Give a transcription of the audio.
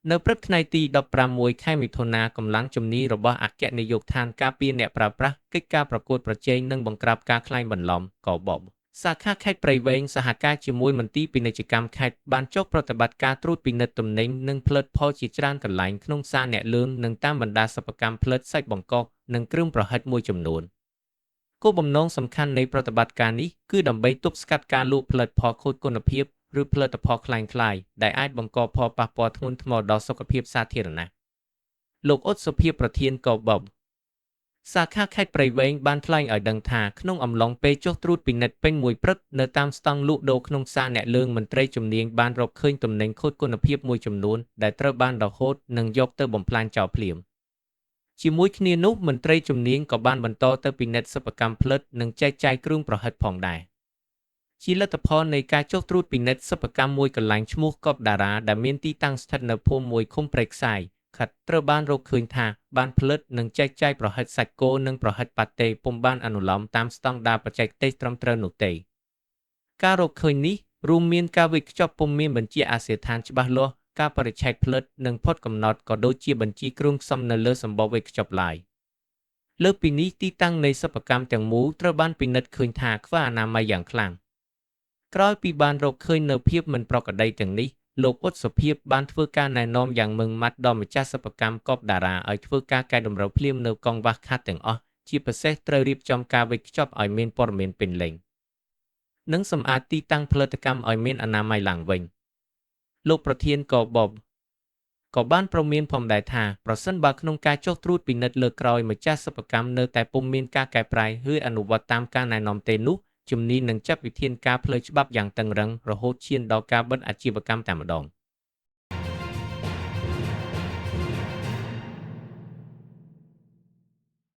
នៅព្រឹកថ្ងៃទី16ខែមិថុនាកម្លាំងជំនាញរបស់អគ្គនាយកដ្ឋានការពារអ្នកប្រើប្រាស់កិច្ចការប្រកួតប្រជែងនិងបង្ក្រាបការក្លែងបន្លំកបបសាខាខេត្តព្រៃវែងសហការជាមួយមន្ទីរពាណិជ្ជកម្មខេត្តបានចុះប្រតិបត្តិការត្រួតពិនិត្យទំនិញនិងផលិតផលជាច្រើនកន្លែងក្នុងផ្សារអ្នកលឿននិងតាមបណ្ដាសិប្បកម្មផលិតសាច់បង្កកនិងគ្រឿងប្រហិតមួយចំនួនគោលបំណងសំខាន់នៃប្រតិបត្តិការនេះគឺដើម្បីទប់ស្កាត់ការលក់ផលិតផលខូចគុណភាពឬផលិតផលคล้ายៗដែលអាចបង្កផលប៉ះពាល់ធ្ងន់ធ្ងរដល់សុខភាពសាធារណៈលោកអ៊ុតសុភាពប្រធានកបបសាខាខេត្តព្រៃវែងបានថ្លែងឲ្យដឹងថាក្នុងអំឡុងពេលចុះត្រួតពិនិត្យពេញមួយព្រឹកនៅតាមស្តង់លក់ដូរក្នុងផ្សារអ្នកលឿងមន្ត្រីជំនាញបានរកឃើញទំនិញខូចគុណភាពមួយចំនួនដែលត្រូវបានរហូតនិងយកទៅបំផ្លាញចោលភ្លាមជាមួយគ្នានោះមន្ត្រីជំនាញក៏បានបន្តទៅពិនិត្យសិប្បកម្មផលិតនិងចែកចាយគ្រឿងប្រហិតផងដែរជាលទ្ធផលនៃការចុះត្រួតពិនិត្យសិប្បកម្មមួយកន្លែងឈ្មោះកបតារាដែលមានទីតាំងស្ថិតនៅភូមិមួយឃុំព្រែកខ្សាយខិតត្រូវបានរកឃើញថាបានផលិតនិងចែកចាយប្រហិតសាច់គោនិងប្រហិតប៉ាតេពុំបានអនុលោមតាមស្តង់ដារបច្ចេកទេសត្រឹមត្រូវនោះទេការរកឃើញនេះរួមមានការវេចខ្ចប់ពុំមានបញ្ជាអាសយដ្ឋានច្បាស់លាស់ការបរិច្ឆេទផលិតនិងផុតកំណត់ក៏ដូចជាបញ្ជីគ្រឿងផ្សំនៅលើសម្បកវេចខ្ចប់ឡើយលើសពីនេះទីតាំងនៃសិប្បកម្មទាំងមូលត្រូវបានពិនិត្យឃើញថាខ្វះអនាម័យយ៉ាងខ្លាំងក្រោយពីបានរកឃើញនូវភាពមិនប្រក្រតីទាំងនេះលោកអ៊ុតសុភាពបានធ្វើការណែនាំយ៉ាងម៉ឺងម៉ាត់ដល់ម្ចាស់សិប្បកម្មកបតារាឲ្យធ្វើការកែតម្រូវភ្លាមនៅកង្វះខាតទាំងអស់ជាពិសេសត្រូវរៀបចំការវេចខ្ចប់ឲ្យមានព័ត៌មានពេញលេញនិងសម្អាតទីតាំងផលិតកម្មឲ្យមានអនាម័យឡើងវិញលោកប្រធានកបបក៏បានព្រមានផងដែរថាប្រសិនបើក្នុងការចុះត្រួតពិនិត្យលើកក្រោយម្ចាស់សិប្បកម្មនៅតែពុំមានការកែប្រែឬអនុវត្តតាមការណែនាំទេនោះជំនាញនឹងចាត់វិធានការផ្លូវច្បាប់យ៉ាងតឹងរ៉ឹងរហូតឈានដល់ការបិទអាជីវកម្មតែម្ដង